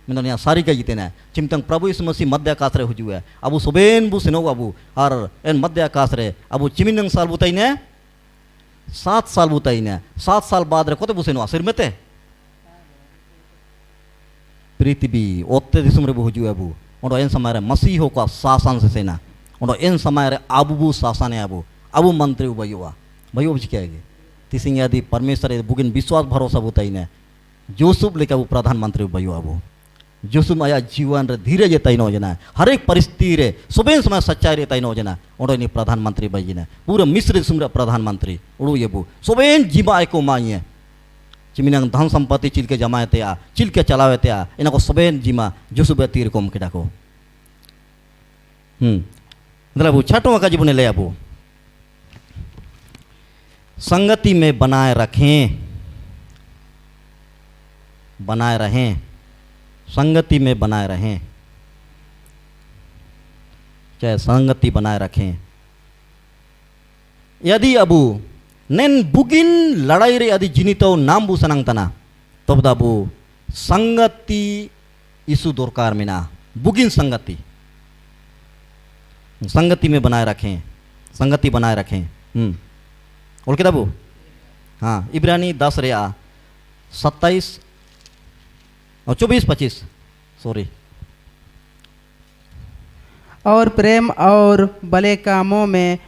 A: मैं यहाँ सारी कही जीते ना चिमतंग प्रभु यीशु मसीह मध्य आकाश रे हुजू है अबू सुबेन बू सिनो अबू और इन मध्य आकाश रे अबू चिमिनंग साल बुताई ने 7 साल बुताई ने 7 साल बाद रे कोते बुसेनो आसिर में ते पृथ्वी ओत्ते दिसुम रे हुजू अबू ओडो इन समय रे मसीह हो का शासन से सेना ओडो इन समय रे अबू शासन है अबू मंत्री उबयुआ भयो बिचकेगे तिसिंग यदि परमेश्वर बुगिन विश्वास भरोसा बुताई ने जोसुब लेके अबू प्रधानमंत्री उबयु अबू जोसुब आया जीवन रे धीरे जे तैनो जना हर एक परिस्थिति रे सुबह समय सच्चाई रे तैनो जना ओडो नि प्रधानमंत्री बयिने पूरा मिस्र सुमरा प्रधानमंत्री उड़ू येबू सुबह जीवा एको माइए चिमिनंग धन संपत्ति चिलके जमाते आ चिलके चलावेते आ इनको सुबह जीमा जोसुब तीर कोम केडाको मतलब छठवां का जीवन ले अबू संगति में बनाए रहें संगति में बनाए रहें चाहे संगति बनाए रखें यदि अबू नेन बुगिन लड़ाई रे यदि जिनितो नाम बू सनंग तना तब अबू संगति इसु दरकार मिना बुगिन संगति संगति में बनाए रखें, संगति बनाए रखें। और किताबू हाँ इब्रानी 10 रेया 27 और 24-25 सॉरी।
C: और प्रेम और भले कामों में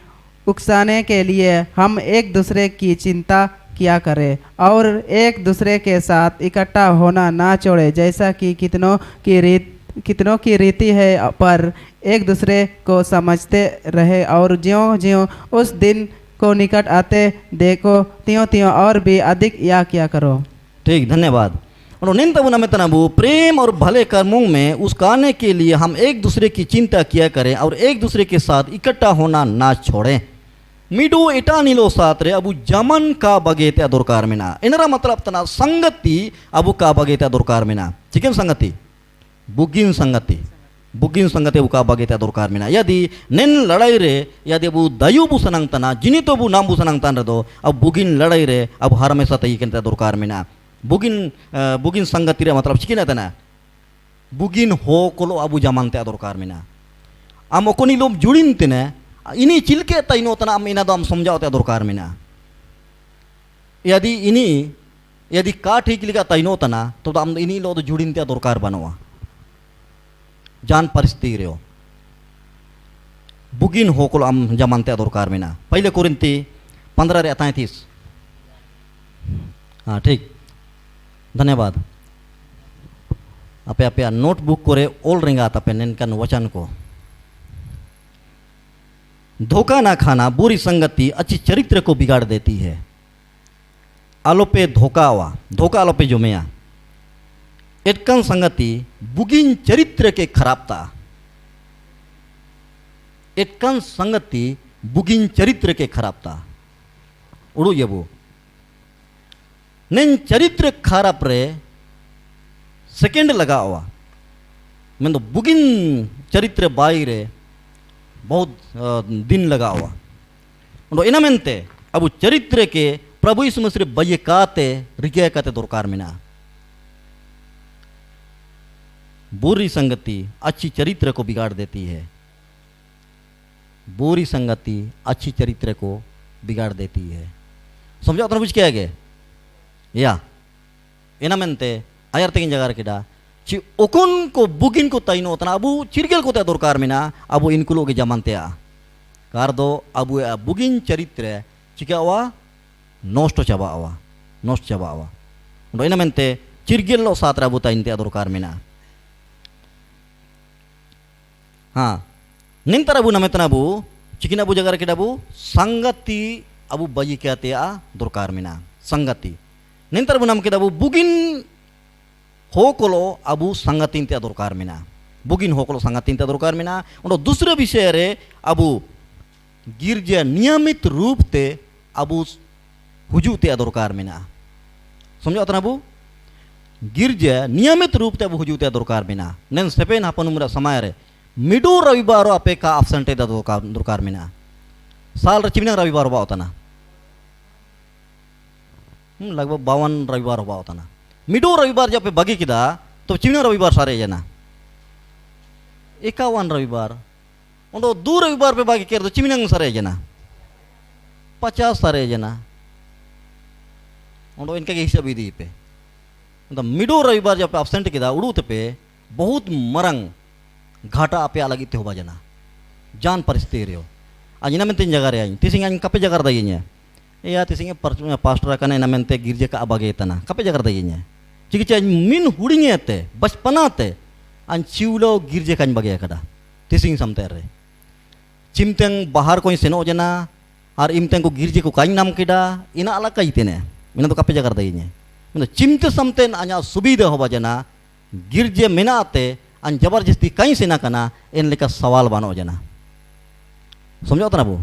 C: उकसाने के लिए हम एक दूसरे की चिंता किया करें और एक दूसरे के साथ इकट्ठा होना ना छोड़े, जैसा कि कितनों की रीति है, पर एक दूसरे को समझते रहे और ज्यों ज्यों उस दिन को निकट आते देखो त्यों त्यों और भी अधिक या किया करो।
A: ठीक, धन्यवाद। और निंतबुना में तनाबू प्रेम और भले कर्मों में उसकाने के लिए हम एक दूसरे की चिंता किया करें और एक दूसरे के साथ इकट्ठा होना ना छोड़ें। मीडू इटा नीलो सातरे अबू जमन का बगेते अदुरकार मिना, इनरा मतलब तना संगति अबू का बगेते अदुरकार मिना, चिकन संगति बुगिन संगति अबू का बगेते अदुरकार मिना। यदि निन लड़ाई रे यदि अबू दयु बु सनंग तना जिनी तो बू नाम बु सनंग तन रे दो अब बुगिन लड़ाई रे अब हर में सतई के अदुरकार मिना। बुगिन संगति रे मतलब चिकन तना बुगिन हो कोलो अबू जमानते अदुरकार मिना। आम ओकोनी लोम जुड़िन तिने इनी चिलके तैनो तना आम इना दो आम समझाओते दरकार मिना। यदि का ठीक लिखा तैनो तना तो आम इनी लो जुड़िन ते दरकार बनवा जान परिस्थिति रे बुगिन हो को आम जमानते दरकार मिना। पहले कोरिंती 15 रे 33। हाँ ठीक, धन्यवाद। आपे आपे नोटबुक करे ओल रेंगा तापे नेनकन वचन को। धोखा ना खाना बुरी संगति अच्छी चरित्र को बिगाड़ देती है। आलोपे धोखा आलोपे जुमेया एटकन संगति बुगिन चरित्र के खराबता, एटकन संगति बुगिन चरित्र के खराबता उड़ू यबू नेन चरित्र खराब रे सेकेंड लगावा मैं तो बुगिन चरित्र बाई रे बहुत दिन लगा हुआ। और इना मेनते अब चरित्र के प्रभु यीशु मसीह बये काते रिगे काते दरकार मिना। बुरी संगति अच्छी चरित्र को बिगाड़ देती है, बुरी संगति अच्छी चरित्र को बिगाड़ देती है। समझो तो बुझ के आगे या इना मेनते आयर तेगिन जगह रखेदा ची ओकुन को बुगिन को तैनो तना अबू चिरगेल को दरकार मिना अबू इनको लोग जमानते कार दो अबू बुगिन चरित्र चिकावा नष्ट चाबावा उन इना मेनते चिरगेल लो सात्र अबू तैनते दरकार मिना। हाँ निंतर अबू नमेतना अबू चिकिन अबू जगह रखेदा अबू संगति अबू बई कहते दरकार मिना। संगति निंतर अबू नम के अबू बुगिन हो कोलो अबू संगतिन ते दरकार मिना, बुगिन हो कोलो संगतिन ते दरकार मिना। और दूसरे विषय रे अबू गिरजा नियमित रूप ते अबू हुजू ते दरकार मिना। समझो अतना अबू गिरजा नियमित रूप ते अबू हुजू ते दरकार मिना। नेन सेपेन हापन उमरा समय रे मिडू रविवार आपे का एब्सेंट ते दरकार मिना। साल रे चिमिना रविवार बा होता ना लगभग 52 रविवार बा होता ना। मिडो रविवार जब पे बागी किदा तो चिमना रविवार सारे जना 51 रविवार उनको 2 रविवार पे बागी कर दो चिमना सारे जना 50 सारे जना उनको इनके हिसाब दी पे तो मिडो रविवार जब पे एब्सेंट किदा उड़ूते पे बहुत मरंग घाटा आपे अलग इतने होगा जना जान परिस्थिति रे आज इना में 3 जगह रे आई तिसिंग आई कपे जगह दईnya या तिसिंग पास्टर कने इना मेनते गिरजे का अबागे तना कपे जगह दईnya चिकिचा मिन हुड़िंगे ते बचपना ते अन चिवलो गिरजे कान बगे कदा तिसिंग समते रे चिमतेंग बाहर कोई सेनो जना और इमतेंग को गिरजे को काइन नाम केदा इना अलग कई तेने इना तो कपे जगह दईnya मतलब चिमते समतेन अना सुविधा होबा जना गिरजे मेनाते अन जबरदस्ती कई सेना कना इन लेका सवाल बानो जना। समझो तना बो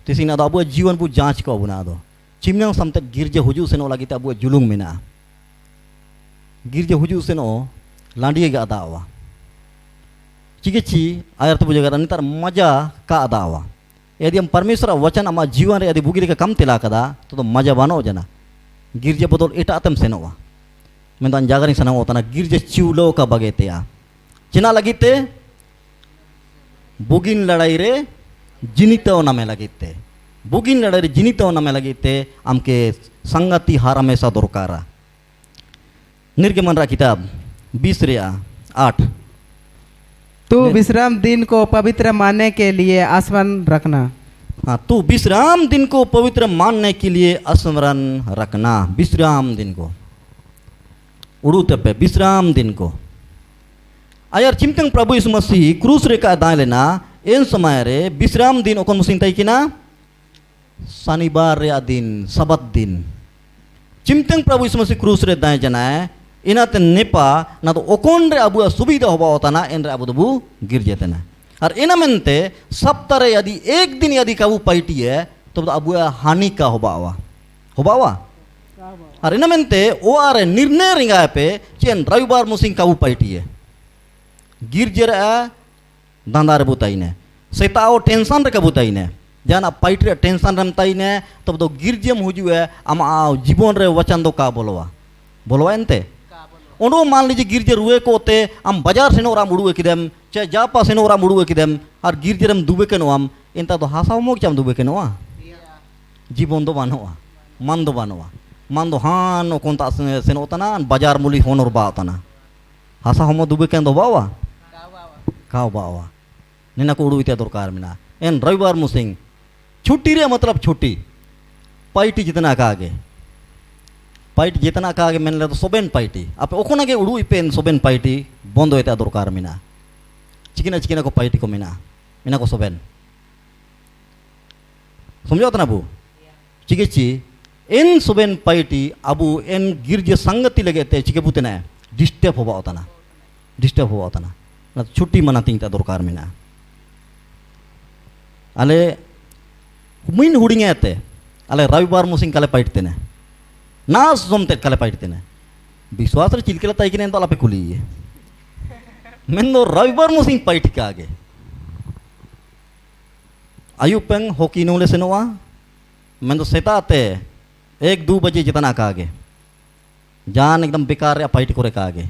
A: तिसिंग ना अबू जीवन बु जांच को अबू ना दो चिमना समते गिरजे हुजू सेनो लगी ते अबू जुलुंग मिना गिरजे हुजू सेनो लांडिये गा दावा चिकिची आयर तो बुझेगा नितर मजा का अदावा। यदि हम परमेश्वर वचन अमा जीवन रे यदि बुगिले का कम तिला कदा तो मजा बानो जना गिरजे बदल एटा आतम सेनोवा मैं तो जागरिंग सना होता ना गिरजे चिवलो का बगेते चिना लगी ते बुगिन लड़ाई रे जिनितो नामे लगिते बुगिन लड़ाई रे जिनितो नामे लगिते आमके संगति हार हमेशा दरकारा निर्गमन रा किताब 20 रे 8
C: तू विश्राम दिन को पवित्र मानने के लिए स्मरण रखना।
A: हाँ तू विश्राम दिन को पवित्र मानने के लिए स्मरण रखना। विश्राम दिन को उड़ू पे विश्राम दिन को आयर चिमतंग प्रभु यीशु मसीह क्रूस रे का दाए लेना इन समय रे विश्राम दिन ओकन मुसिंग तई किना शनिवार रे दिन सबत दिन चिमतंग प्रभु यीशु मसीह क्रूस रे दाए जनाए इनाते नेपा ना तो ओकोन रे अबु सुविधा होबा होता ना इन रे अबु दबु गिर जेते ना और इना मेनते सप्ताह यदि एक दिन यदि काबू पाइटी है तो अबु हानि का होबा और इना मेनते ओ आरे निर्णय रिंगा पे चेन रविवार मुसिंग काबू पाइटी है गिर जरा दांदार बुताई ने सेताओ टेंशन रे कबुताई ने जाना पाइट रे टेंशन रम ताई ने तब तो गिरजेम हुजु है आम जीवन रे वचन दो का बोलवा एनते ओनो मान लीजिए गिरजे रुए को होते आम बाजार से नोराम उड़ुए किदेम चाहे जापा से नोराम उड़ुए किदेम और गिरजेरम दुबे के नोआम इनता तो हासाव मोक चाम दुबे के नोआ जीवन दो बानोआ मन दो हान कोनता से नोतना बाजार मुली होनोर बातना हासा होमो दुबे के दो बावा खाओ बावा निना को उड़ुइते दरकार मिना एन रविवार मुसिंग छुट्टी रे मतलब छुट्टी पाइटी जितना का आगे पाइट जितना का आगे मैंने तो सोबेन पाइटी आप ओकोना के उड़ुई पेन सोबेन पाइटी बंद होते दरकार मिना चिकिना को पाइटी को मिना को सोबेन समझो तना बु चिकिची एन सोबेन पाइटी अबु एन गिरजे संगति लगे ते चिके बुते डिस्टर्ब होबा होता ना छुट्टी मनाती दरकार मिना अले मुइन हुडिंगे आते अले रविवार मुसिंग काले पाइटते ने ना सोमते काले पाइटते ने विश्वास रे चिलकेला ताई किने तो अलापे कुली मेन दो रविवार मुसिंग पाइट के आगे आयुपेंग हॉकी नोले सेनोआ मेन दो सेताते 1-2 बजे जितना का आगे जान एकदम बेकार रे पाइट करे का आगे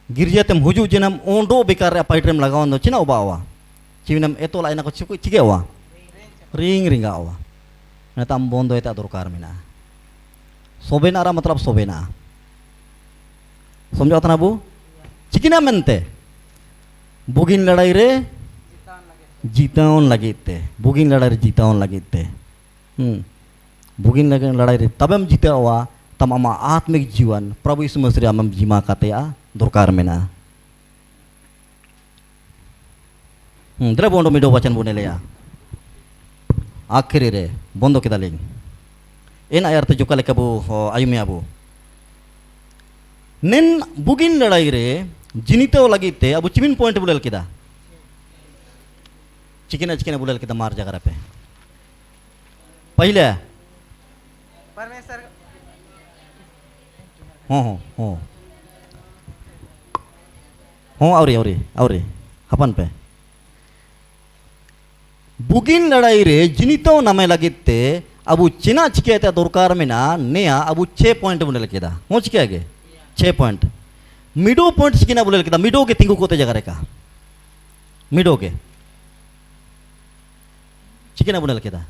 A: गिरजे तेम हुजू जिनम ओंडो बेकार रे पाइट रेम लगावन दो चिना ओबावा चिनम एतो लाइना को चिके हुआ रिंगा हुआ नेता बंद होता दरकार मिना सोबेना रा मतलब सोबेना समझो तना बु चिकिना मेनते बुगिन लड़ाई रे जीतावन लगिते बुगिन लड़ाई रे जीतावन लगिते बुगिन लड़ाई रे तबेम जीते हुआ तम आमा आत्मिक जीवन प्रभु यीशु मसीह आम जीमा काते दरकार मिना द्रे बोंडो मिडो वचन बुने लिया आखिरी रे बंदो के दालिंग इन आयर ते जुका लेके बु आयुमे अबु निन बुगिन लड़ाई रे जिनिते लगिते अबु चिमिन पॉइंट बुलेल किदा चिकिना बुलेल किदा मार जगह पे पहले
C: परमेश्वर
A: हो औरी हपन पे बुगिन लड़ाई रे जिनितो नामे लगिते अबु चिना चिके दरकार मिना नेया अबु 6 पॉइंट बुने लकेदा हो चिके आगे 6 पॉइंट मिडो पॉइंट चिकिना बुले लकेदा मिडो के तिंगु कोते जगह रेका मिडो के चिकिना बुने लकेदा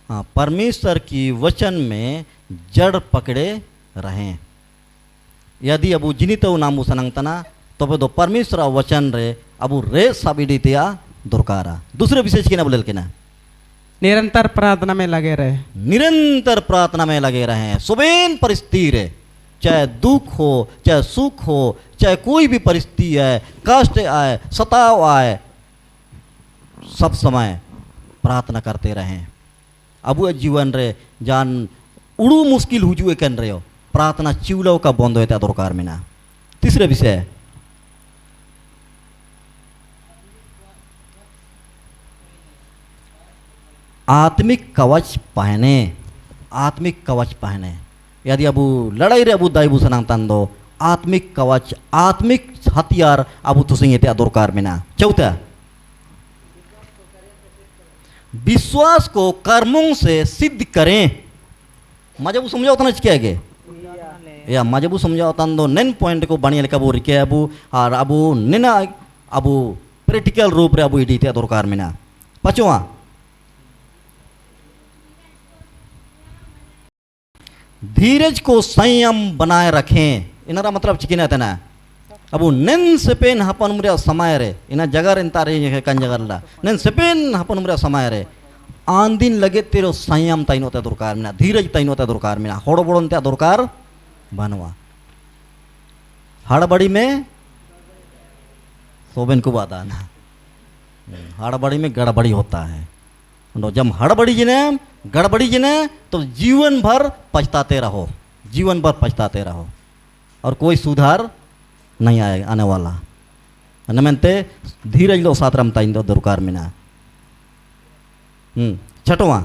A: हाँ परमेश्वर की वचन में जड़ पकड़े रहें यदि अबु जिनितो नामु सनंगतना तबे दो परमेश्वर वचन रे अबु रे साबिडितिया दरकारा दूसरे विशेष की ना बोले ना
C: निरंतर प्रार्थना में लगे रहे सुबेन परिस्थिति रे चाहे दुख हो चाहे सुख हो चाहे कोई भी परिस्थिति है कष्ट आए सताव आए सब समय प्रार्थना करते रहें अबु जीवन रे जान उड़ू मुश्किल हुजुए कन रहे हो प्रार्थना चिवलो का बंद होता दरकार में ना तीसरे विषय आत्मिक कवच पहने यदि अबु लड़ाई रे अबु दाइबु सनांग तंदो आत्मिक कवच आत्मिक हथियार अबु तुसिंगे ते दरकार में ना चौथा विश्वास को कर्मों से सिद्ध करें मजा वो समझो उतना क्या
A: या मजबू समझाओ तन दो नेन पॉइंट को बनिया लेका बो रिके अबू और अबू निना अबू प्रैक्टिकल रूप रे अबू इडीते दरकार मेना पांचवा धीरज को संयम बनाए रखें इनारा मतलब चिकिना तना अबू नेन सेपेन हपन मुरे समय रे इना जगह रे तारे कन जगह ला नेन सेपेन हपन मुरे समय रे आंदिन लगे तेरो संयम ताइनो ते दरकार मेना धीरज ताइनो ते दरकार मेना हड़बड़न ते दरकार बनवा हड़बड़ी में सोबेन को बात आना हड़बड़ी में गड़बड़ी होता है जब हड़बड़ी जिने गड़बड़ी जिने तो जीवन भर पछताते रहो जीवन भर पछताते रहो और कोई सुधार नहीं आएगा आने वाला नमनते धीरज लो साथ रमता इन दरकार में ना छठवां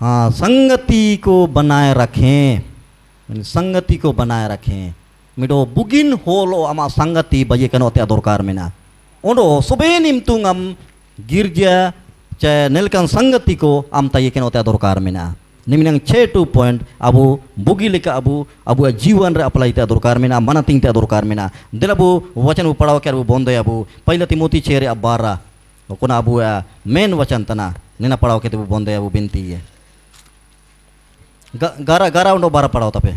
A: हाँ संगति को बनाए रखें संगति को बनाए रखें मिडो बुगिन होलो आमा संगति बजे कनो ते दरकार में ना ओंडो सुबेन इमतुंग आम गिरजा चे नेलकन संगति को आम ताये कनो ते दरकार में ना निमिनंग 6 पॉइंट अबू बुगी लेका अबू जीवन रे अप्लाई ते दरकार में ना मन तिंग ते दरकार में ना दिलबू वचन बु पढ़ाव के अबू बोंदे अबू पहले तिमोती 6 12 कोना अबू मेन वचन तना नेना पढ़ाव के ते बोंदे अबू बिनती है गारा गारा उंडो बारा पढ़ाओ तपे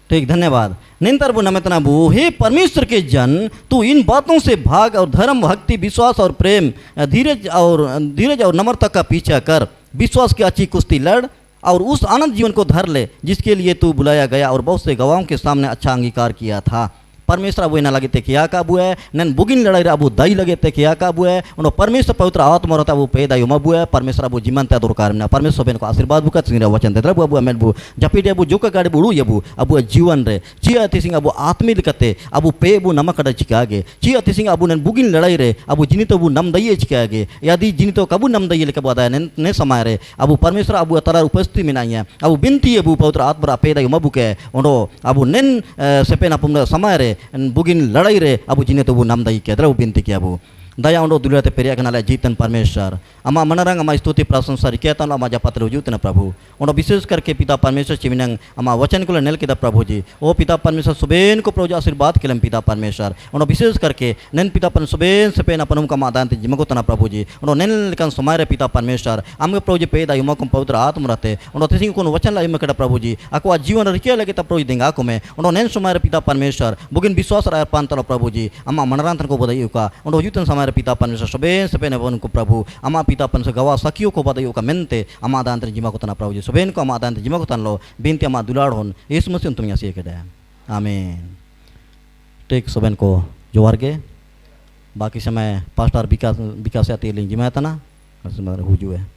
A: ठीक धन्यवाद निंतर बु नमितना बु हे परमेश्वर के जन तू इन बातों से भाग और धर्म भक्ति विश्वास और प्रेम धीरज और नम्रता का पीछा कर विश्वास की अच्छी कुश्ती लड़ और उस आनंद जीवन को धर ले जिसके लिए तू बुलाया गया और बहुत से गवाहों के सामने अच्छा अंगीकार किया था परमेश्वर अबू ना लगे ते किया का अबू है नन बुगिन लड़ाई अबू दाई लगे ते किया का अबू है उन परमेश्वर पवित्र आत्मा रहता अबू पेदा युम अबू है परमेश्वर अबू जीवन ते दरकार में परमेश्वर बेन को आशीर्वाद बुका सिंह वचन दे अबू अबू मेन बू जपीडे अबू जो का गाड़ी बुड़ू यबू अबू जीवन रे ची अति सिंह अबू आत्मिक कते अबू पे अबू नमक कड़ा चिकागे ची अति सिंह अबू नन बुगिन लड़ाई रे अबू जिनी तो अबू नम दइए चिकागे यदि जिनी तो कबू नम दइए लेके बदा ने समय रे अबू परमेश्वर अबू तरा उपस्थिति में नहीं है अबू बिनती अबू पवित्र आत्मा पेदा युम अबू के ओंडो अबू नेन सेपेन अपुम समय रे बुगिन लड़ाई रे अबू जिने तो वो नाम दई के द्रव बिनती किया अबू दया उंडो दुलियाते पेरिया कनाले जीतन परमेश्वर अमा मनरंग अमा स्तुति प्रशंसा रिकेतन अमा जपत रुजुतन प्रभु उंडो विशेष करके पिता परमेश्वर चिमिनंग अमा वचन को नेल के प्रभु जी ओ पिता परमेश्वर सुबेन को प्रभु आशीर्वाद केलम पिता परमेश्वर उंडो विशेष करके नेन पिता पर सुबेन से पेन अपनम का मादान ते जिमको तना प्रभु जी उंडो नेल कन समय रे पिता परमेश्वर आमगे प्रभु जी पेदा युमकम पवित्र आत्मा रहते उंडो तिसिंग कोन वचन ला युमकड़ा प्रभु जी अको जीवन रिके लगे त प्रभु देंगा को में उंडो नेन समय रे पिता परमेश्वर बुगिन विश्वास रा पांतलो प्रभु जी अमा मनरांतन को बधाई का उंडो युतन समय पिता परमेश्वर सुबेन से पेन को प्रभु अमा पिता परमेश्वर गवा सखियों को बधाई का मेनते अमा दांतर जिमा को तना प्रभु जी सुबेन को अमा दांतर जिमा को तन लो बिनती अमा दुलाड़ होन यीशु मसीह तुम यसी के दे आमीन ठीक सुबेन को जोहार के बाकी समय पास्टर विकास या तेलिंग जिमा तना हुजू है